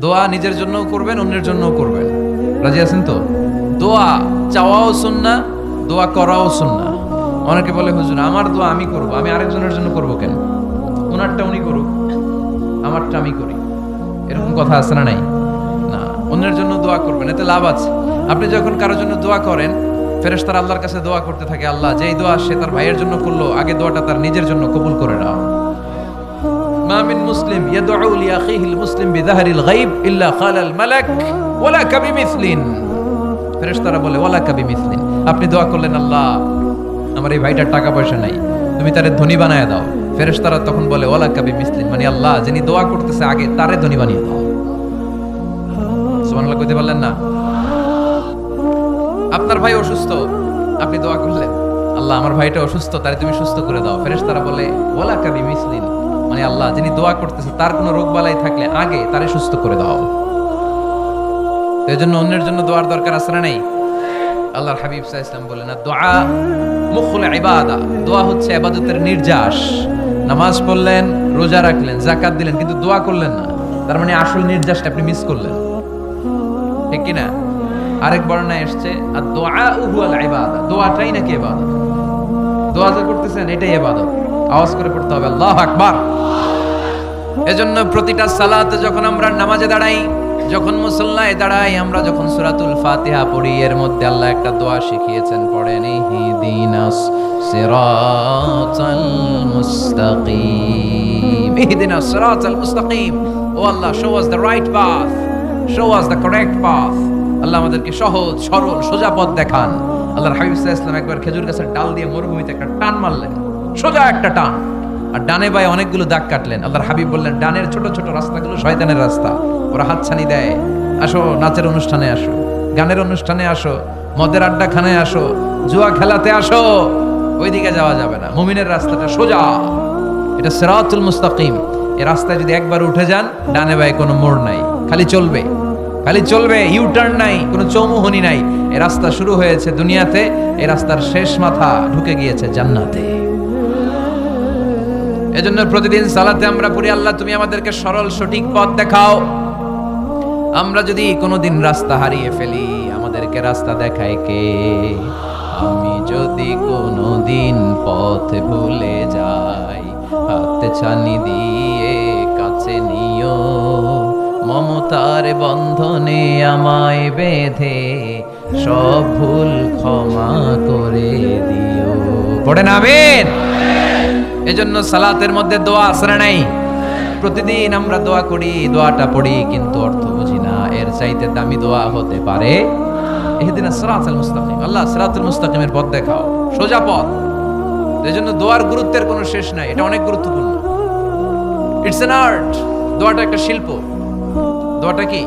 দোয়া নিজের জন্যও করবেন, অন্যের জন্যও করবেন। রাজি আছেন তো? দোয়া চাওয়াও সুন্নাহ, দোয়া করাও সুন্নাহ। অনেকে বলে হুজুর আমার দোয়া আমি করব, আমি আরেকজনের জন্য করব কেন? ওনারটা উনি করুক, আমারটা আমি করি, এরকম কথা আছে না? নাই না, অন্যের জন্য দোয়া করবেন, এতে লাভ আছে। আপনি যখন কারোর জন্য দোয়া করেন, ফেরেশতারা আল্লাহর কাছে দোয়া করতে থাকে, আল্লাহ যেই দোয়া সে তার ভাইয়ের জন্য করলো, আগে দোয়াটা তার নিজের জন্য কবুল করে নাও। মা মিন মুসলিম ইয়াদউ লিআখিহিল মুসলিম বিযাহরিল গায়ব ইল্লা ক্বালাল মালাক ওয়ালা কাবিমিসলিন। ফেরেশতারা বলে ওয়ালা কাবিমিসলিন, আপনি দোয়া করলেন আল্লাহ আমার এই ভাইটার টাকা পয়সা নাই, তুমি তারে ধনী বানায় দাও। ফেরেশতারা তখন বলে ওয়ালা কাবিমিসলিন, মানে আল্লাহ যিনি দোয়া করতেছে আগে তারে ধনী বানিয়ে দাও। সুবহানাল্লাহ কইতে পারলেন না? আপনার ভাই অসুস্থ, আপনি দোয়া করলেন আল্লাহ আমার ভাইটা অসুস্থ, তারে তুমি সুস্থ করে দাও। ফেরেশতারা বলে ওয়ালা কাবিমিসলিন, মানে আল্লাহ যিনি দোয়া করতেছে তার কোনো রোগ বালাই থাকলে আগে তারে সুস্থ করে দাও। তো এজন্য অন্যের জন্য দোয়ার দরকার আছে না? নেই? আল্লাহর হাবিব সাল্লাল্লাহু আলাইহি ওয়াসাল্লাম বলেন না, দোয়া মুখুল ইবাদা, দোয়া হচ্ছে ইবাদতের নির্যাস। নামাজ পড়লেন, রোজা রাখলেন, যাকাত দিলেন, কিন্তু দোয়া করলেন না, তার মানে আসল নির্যাসটা আপনি মিস করলেন, ঠিক কি না? আরেক বর্ণনায় এসেছে আর দোয়া হুয়াল ইবাদা, দোয়াটাই নাকি ইবাদত। দোয়া যা করতেছেন এটাই ইবাদত। আওয়াজ করে পড়তে হবে আল্লাহু আকবার। এজন্য প্রতিটা সালাতে যখন আমরা নামাজে দাঁড়াই, যখন মুসল্লায় দাঁড়াই, আমরা যখন সূরাতুল ফাতিহা পড়ি, এর মধ্যে আল্লাহ একটা দোয়া শিখিয়েছেন, পড়েন ইহদিনাস সিরাতাল মুস্তাকিম, ইহদিনাস সিরাতাল মুস্তাকিম। ও আল্লাহ, show us the right path, show us the correct path. আল্লাহ আমাদেরকে সহজ সরল সোজা পথ দেখান। আল্লাহর হাবিব সাল্লাল্লাহু আলাইহি ওয়াসাল্লাম একবার খেজুর গাছের ডাল দিয়ে মরুভূমিতে একটা টান মারলেন, সোজা একটা টান, আর ডানে বায়ে অনেকগুলো দাগ কাটলেন। আল্লাহর হাবিব বললেন, ডানের ছোট ছোট রাস্তাগুলো শয়তানের রাস্তা, ওরা হাতছানি দেয়, আসো নাচের অনুষ্ঠানে আসো, গানের অনুষ্ঠানে আসো, মদের আড্ডাখানায় আসো, জুয়া খেলাতে আসো, ওইদিকে যাওয়া যাবে না। মুমিনের রাস্তাটা সোজা, এটা সিরাতুল মুস্তাকিম। এই রাস্তায় যদি একবার উঠে যান, ডানে বায়ে কোনো মোড় নাই, খালি চলবে, খালি চলবে, ইউ টার্ন নাই, কোনো চৌমুহনী নাই। এই রাস্তা শুরু হয়েছে দুনিয়াতে, এই রাস্তার শেষ মাথা ঢুকে গিয়েছে জান্নাতে। এজন্য প্রতিদিন সালাতে আমরা পড়ি, আল্লাহ তুমি আমাদেরকে সরল সঠিক পথ দেখাও। আমরা যদি কোনোদিন রাস্তা হারিয়ে ফেলি, আমাদেরকে রাস্তা দেখায় কে? আমি যদি কোনোদিন পথ ভুলে যাই, হাতে ছানি দিয়ে কাছে নিও, মমতার বন্ধনে আমায় বেঁধে সব ভুল ক্ষমা করে দিও। পড়েন আমিন। এজন্য সালাতের মধ্যে দোয়া আছে না নাই? প্রতিদিন আমরা দোয়া করি, দোয়াটা পড়ি, কিন্তু অর্থ বুঝি না। এর চাইতে দামি দোয়া হতে পারে ইহদিনাস সিরাতাল মুস্তাকিম, আল্লাহ সিরাতুল মুস্তাকিমের পথ দেখাও, সোজা পথ। এজন্য দোয়ার গুরুত্বের কোনো শেষ নাই, এটা অনেক গুরুত্বপূর্ণ। It's an art. দোয়াটা একটা শিল্প। দোয়াটা কি?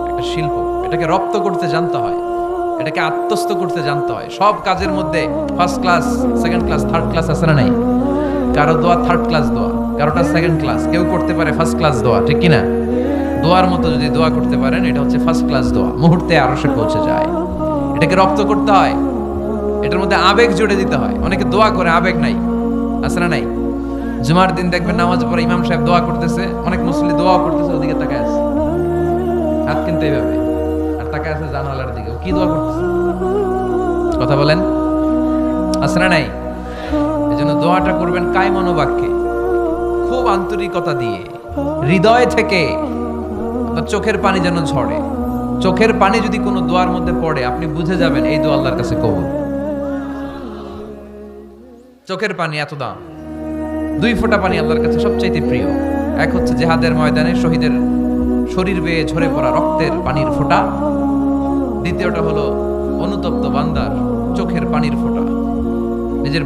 একটা শিল্প। এটাকে রপ্ত করতে জানতে হয়, এটাকে আত্মস্থ করতে জানতে হয়। সব কাজের মধ্যে first class, second class, third class আছে না নাই? কারো দোয়া থার্ড ক্লাস দোয়া, কারোটা সেকেন্ড ক্লাস, কেউ করতে পারে ফার্স্ট ক্লাস দোয়া, ঠিক কিনা? দোয়ার মতো যদি দোয়া করতে পারেন, এটা হচ্ছে ফার্স্ট ক্লাস দোয়া, মুহূর্তে আরশে পৌঁছে যায়। এটাকে রপ্ত করতে হয়, এটার মধ্যে আবেগ জুড়ে দিতে হয়। অনেকে দোয়া করে আবেগ নাই, আছে না নাই? জুমার দিন দেখবেন নামাজ পড়ে ইমাম সাহেব দোয়া করতেছে, অনেক মুসল্লি দোয়াও করতেছে, ওদিকে তাকায় আছে, হাত কিন্তু এইভাবে, আর তাকায় আছে জানালার দিকে, কি দোয়া করতেছে? কথা বলেন, আছে না নাই? এজন্য দোয়াটা করবেন কায় মনোবাক্যে, খুব আন্তরিকতা দিয়ে, হৃদয় থেকে। আপনার চোখের পানি যেন ঝরে। চোখের পানি যদি কোনো দোয়ার মধ্যে পড়ে, আপনি বুঝে যাবেন এই দোয়া আল্লাহর কাছে কবুল। চোখের পানি এত দাম। দুই ফোঁটা পানি আল্লাহর কাছে সবচাইতে প্রিয়। এক হচ্ছে জিহাদের ময়দানে শহীদের শরীর বেয়ে ঝরে পড়া রক্তের পানির ফোঁটা, দ্বিতীয়টা হলো অনুতপ্ত বান্দার চোখের পানির ফোঁটা। নিজের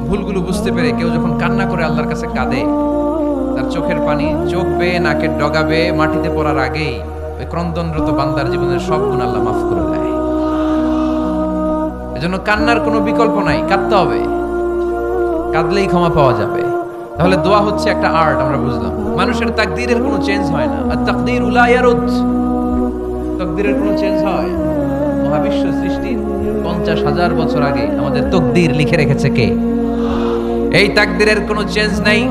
ভুলগুলো বুঝতে পেরে কেউ যখন কান্না করে আল্লাহর কাছে কাঁদে, তার চোখের পানি চোখ বেয়ে নাকের ডগা বেয়ে মাটিতে পড়ার আগেই ওই ক্রন্দনরত বান্দার জীবনের সব গুণ আল্লাহ মাফ করে দেয়। এজন্য কান্নার কোনো বিকল্প নাই, কাঁদতে হবে, কাঁদলেই ক্ষমা পাওয়া যাবে। তাহলে দোয়া হচ্ছে একটা আর্ট, আমরা বুঝলাম। মানুষের তাকদীরের কোনো চেঞ্জ হয় না, আর তাকদীর লা ইয়ারুদ, তাকদীরের কোনো চেঞ্জ হয়? মহাবিশ্ব সৃষ্টির 50,000 বছর আগে আমাদের তাকদীর লিখে রেখেছে কে? এই তাকদীরের কোনো চেঞ্জ নাই।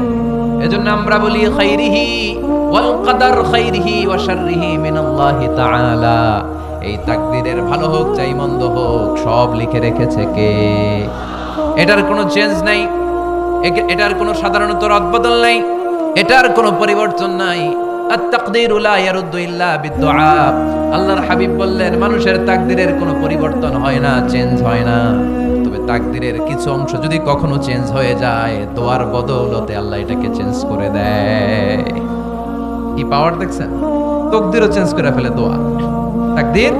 এজন্য আমরা বলি খাইরিহি ওয়াল কদর খাইরিহি ওয়া শাররিহি মিনাল্লাহি তাআলা। এই তাকদীরের ভালো হোক চাই মন্দ হোক সব লিখে রেখেছে কে? এটার কোনো চেঞ্জ নাই, এটার কোনো সাধারণত রদবদল নাই, এটার কোনো পরিবর্তন নাই। আত-তাকদীরু লা ইয়ারুদ্দু ইল্লা বিদ-দুআ। আল্লাহর হাবিব বললেন মানুষের তাকদীরের কোনো পরিবর্তন হয় না, চেঞ্জ হয় না। তবে তাকদীরের কিছু অংশ যদি কখনো চেঞ্জ হয়ে যায়, দোয়ার বদৌলতে আল্লাহ এটাকে চেঞ্জ করে দেয়। কি পাওয়ার দেখছেন? তাকদীরও চেঞ্জ করে ফেলে দোয়া, তাকদীর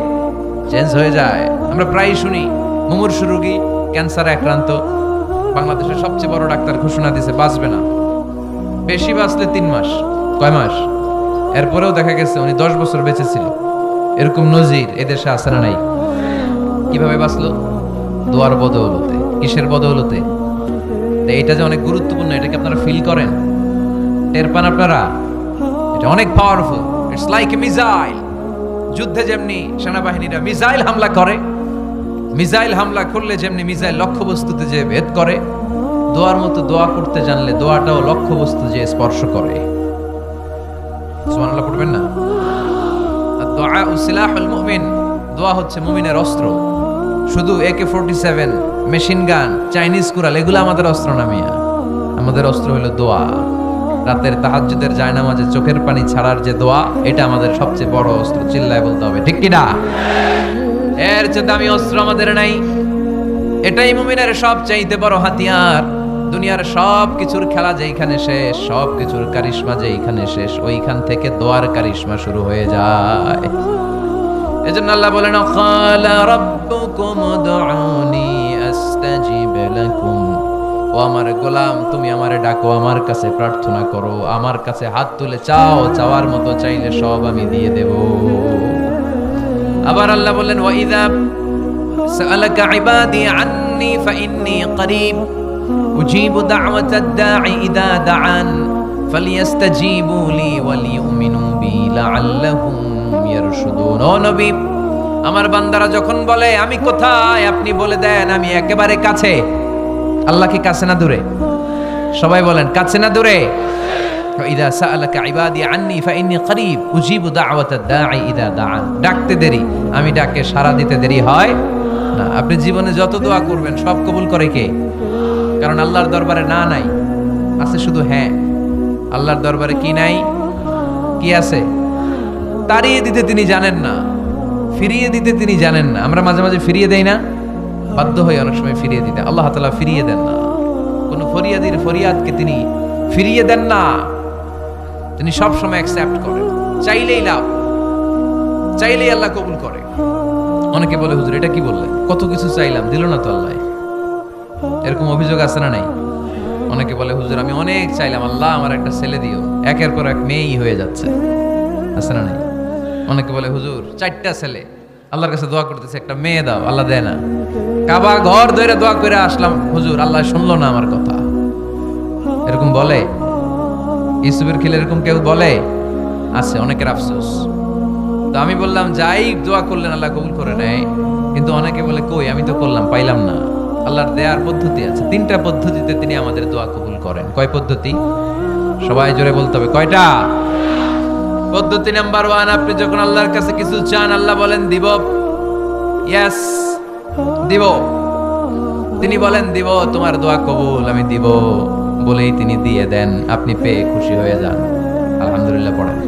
চেঞ্জ হয়ে যায়। আমরা প্রায় শুনি মুমূর্ষু রোগী, ক্যান্সারে আক্রান্ত, বাংলাদেশের সবচেয়ে বড় ডাক্তার ঘোষণা দিয়েছে বাঁচবে না, বেশি বাঁচলে 3 মাস। কয় মাস? এরপরেও দেখা গেছে উনি 10 বছর বেঁচে ছিল। এরকম নজির এদেশে আছে না নাই? কিভাবে বাঁচলো? দোয়ার বদৌলতে। কিসের বদৌলতে? এটা যে অনেক গুরুত্বপূর্ণ, এটাকে আপনারা ফিল করেন, টের পান আপনারা? এটা অনেক powerful. It's like a missile. যুদ্ধে যেমনি সেনাবাহিনীরা মিসাইল হামলা করে, মিসাইল হামলা করলে যেমনি মিসাইল লক্ষ্যবস্তুতে যে ভেদ করে, দোয়ার মতো দোয়া করতে জানলে দোয়াটাও লক্ষ্যবস্তু যে স্পর্শ করে। সুবহানাল্লাহ পড়বেন না? দোয়া সিলাহুল মুমিন। দোয়া হচ্ছে মুমিনের অস্ত্র। শুধু AK-47, machine gun, Chinese Corel এগুলো আমাদের অস্ত্র না মিয়া। আমাদের অস্ত্র হলো দোয়া। রাতের তাহাজ্জুদের জায়নামাজে চোখের পানি ছাড়ার যে দোয়া, এটা আমাদের সবচেয়ে বড় অস্ত্র। চিল্লায় বলতে হবে ঠিক কি না? এর চেয়ে দামি অস্ত্র আমাদের নাই। এটাই মুমিনের সবচাইতে বড় হাতিয়ার। দুনিয়ার সব কিছুর খেলা যেখানে শেষ, সব কিছুর কারিশমা যেখানে শেষ, ওইখান থেকে দোয়ার কারিশমা শুরু হয়ে যায়। এজন্য আল্লাহ বলেন ক্বালা রাব্বুকুম উদউনি আস্তাজিব লাকুম। ও আমার গোলাম, তুমি আমারে ডাকো, আমার কাছে প্রার্থনা করো, আমার কাছে হাত তুলে চাও, চাওয়ার মতো চাইলে সব আমি দিয়ে দেব। আবার আল্লাহ বলেন ওয়া ইযা সাআলাকা ইবাদি আন্নী ফাইন্নী করিব উজিবু দাওয়াতাদ দাঈ ইযা দাআন ফালিয়াস্তাজিবু লি ওয়া লিউমিনু বি লাআল্লাহুম ইয়ারশুদুন। ও নবী, আমার বান্দারা যখন বলে আমি কোথায়, আপনি বলে দেন আমি একেবারে কাছে। আল্লাহ কি কাছে না দূরে? সবাই বলেন কাছে না দূরে? ইযা সাআলাকা ইবাদি আন্নী ফাইন্নী করিব উজিবু দাওয়াতাদ দাঈ ইযা দাআন। ডাকতে দেরি, আমি ডাকে সাড়া দিতে দেরি হয় না। আপনি জীবনে যত দোয়া করবেন সব কবুল করে কে? কারণ আল্লাহর দরবারে না নাই, আছে শুধু হ্যাঁ। আল্লাহর দরবারে কি নাই? কি আছে? তাড়িয়ে দিতে তিনি জানেন না, ফিরিয়ে দিতে তিনি জানেন না। আমরা মাঝে মাঝে ফিরিয়ে দেই না, বাধ্য হয়ে অনেক সময় ফিরিয়ে দিতে। আল্লাহ তাআলা ফিরিয়ে দেন না, কোন ফরিয়াদির ফরিয়াদকে তিনি ফিরিয়ে দেন না। তিনি সব সময় অ্যাকসেপ্ট করেন। চাইলেই লাভ, চাইলেই আল্লাহ কবুল করে। অনেকে বলে হুজুর এটা কি বললেন, কত কিছু চাইলাম দিল না তো আল্লাহ। এরকম অভিযোগ আছে না নাই? অনেকে বলে হুজুর আমি অনেক চাইলাম, আল্লাহ আমার একটা ছেলে দিও, একের পর এক মেয়েই হয়ে যাচ্ছে। আছে না নাই? অনেকে বলে হুজুর 4টা ছেলে, আল্লাহর কাছে দোয়া করতেছে একটা মেয়ে দাও, আল্লাহ দেয় না। কাবা ঘর ধরে দোয়া করে আসলাম, হুজুর আল্লাহ শুনলো না আমার কথা। এরকম বলে? ইউসুফের খিলে এরকম কেউ বলে? আছে, অনেকের আফসোস। তো আমি বললাম যাই দোয়া করলেন আল্লাহ কবুল করে নেয়, কিন্তু অনেকে বলে কই আমি তো করলাম পাইলাম না। আল্লাহর দেয়ার পদ্ধতি আছে, 3টা পদ্ধতিতে তিনি আমাদের দোয়া কবুল করেন। কয় পদ্ধতি? সবাই জোরে বলতে হবে কয়টা? পদ্ধতি নাম্বার 1, আপনি যখন আল্লাহর কাছে কিছু চান আল্লাহ বলেন দিব, ইয়েস দিব। তিনি বলেন দিব, তোমার দোয়া কবুল, আমি দিব বলেই তিনি দিয়ে দেন। আপনি পেয়ে খুশি হয়ে যান, আলহামদুলিল্লাহ পড়েন।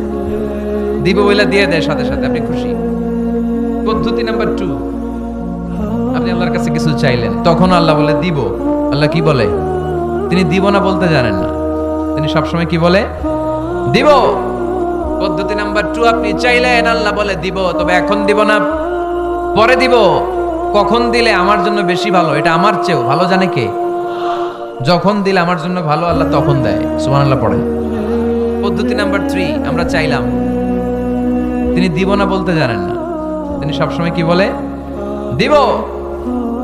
দিব বলে দিয়ে দেয় সাথে সাথে, আপনি খুশি। পদ্ধতি নাম্বার 2, আপনি আল্লাহর কাছে কিছু চাইলেন, তখন আল্লাহ বলে দিব। আল্লাহ কি বলে? তিনি দিব না বলতে জানেন না, তিনি সবসময় কি বলে? দিব। পদ্ধতি নাম্বার 2, আপনি চাইলেন আল্লাহ বলে দিব, তবে এখন দিব না, পরে দিব। কখন দিলে আমার জন্য বেশি ভালো, এটা আমার চেয়েও ভালো জানে কে? যখন দিলে আমার জন্য ভালো আল্লাহ তখন দেয়। সুবহানাল্লাহ পড়েন। পদ্ধতি নাম্বার 3, আমরা চাইলাম, তিনি দিব না বলতে জানেন না, তিনি সবসময় কি বলে? দিব।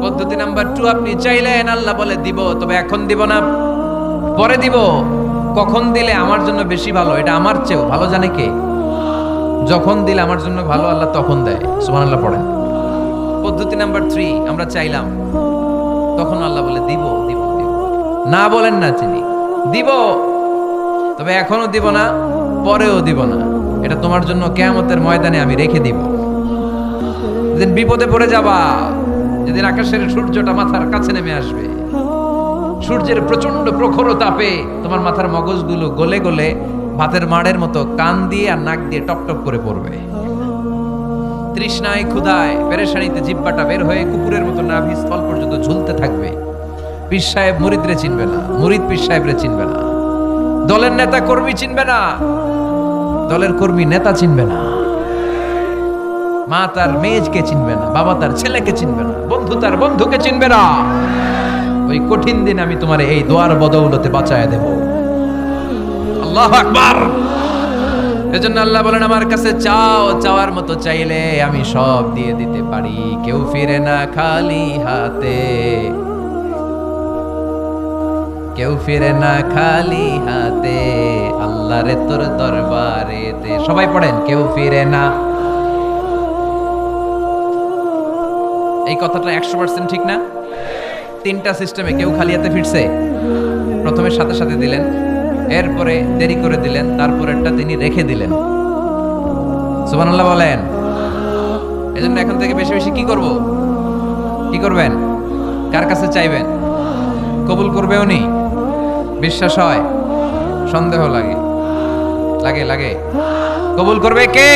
পদ্ধতি নাম্বার 2, আপনি চাইলেন আল্লাহ বলে দিব, তবে এখন দিব না, পরে দিব। কখন দিলে আমার জন্য বেশি ভালো, এটা আমার চেয়েও ভালো জানে কে? যখন দিলে আমার জন্য ভালো আল্লাহ তখন দেয়। সুবহানাল্লাহ পড়েন। পদ্ধতি নাম্বার 3, আমরা চাইলাম, তখন আল্লাহ বলে দিব দিব দিব। না বলেন না তিনি দিব, তবে এখনো দিব না, পরেও দিব না, এটা তোমার জন্য কিয়ামতের ময়দানে আমি রেখে দিব। যেদিন বিপদে পড়ে যাবা, যেদিন আকাশের সূর্যটা মাথার কাছে নেমে আসবে, সূর্যের প্রচন্ড প্রখর তাপে তোমার মাথার মগজগুলো গলে গলে ভাতের মাড়ের মতো কান দিয়ে আর নাক দিয়ে টপ টপ করে পড়বে। তৃষ্ণায় ক্ষুধায় পেরেশানিতে জিহ্বাটা বের হয়ে কুকুরের মতো নাভি স্থল পর্যন্ত ঝুলতে থাকবে। পীর সাহেব মুরিদরে চিনবে না, মুরিদ পীর সাহেবরে চিনবে না, দলের নেতা কর্মী চিনবে না, দলের কর্মী নেতা চিনবে না, মা তার মেয়েকে চিনবে না, বাবা তার ছেলেকে চিনবে না, বন্ধু তার বন্ধুকে চিনবে না। ওই কঠিন দিন আমি তোমার এই দোয়ার বদৌলতে বাঁচায় দেব। আল্লাহু আকবার। এজন্য আল্লাহ বলেন, আমার কাছে চাও, চাওয়ার মতো চাইলে আমি সব দিয়ে দিতে পারি। কেউ ফিরে না খালি হাতে, কেউ ফিরে না খালি হাতে, আল্লাহরে তোর দরবারেতে। সবাই পড়েন, কেউ ফিরে না। এই কথাটা 100% ঠিক না? তিনটা সিস্টেমে কেউ খালি হাতে ফিরছে? প্রথমে সাথে সাথে দিলেন, এরপরে দেরি করে দিলেন, তারপরেরটা তিনি রেখে দিলেন। সুবহানাল্লাহ বলেন। এজন্য এখন থেকে বেশি বেশি কি করব? কি করবেন? কার কাছে চাইবেন? কবুল করবে উনি? বিশ্বাস হয়? সন্দেহ লাগে? লাগে লাগে? কবুল করবে কে?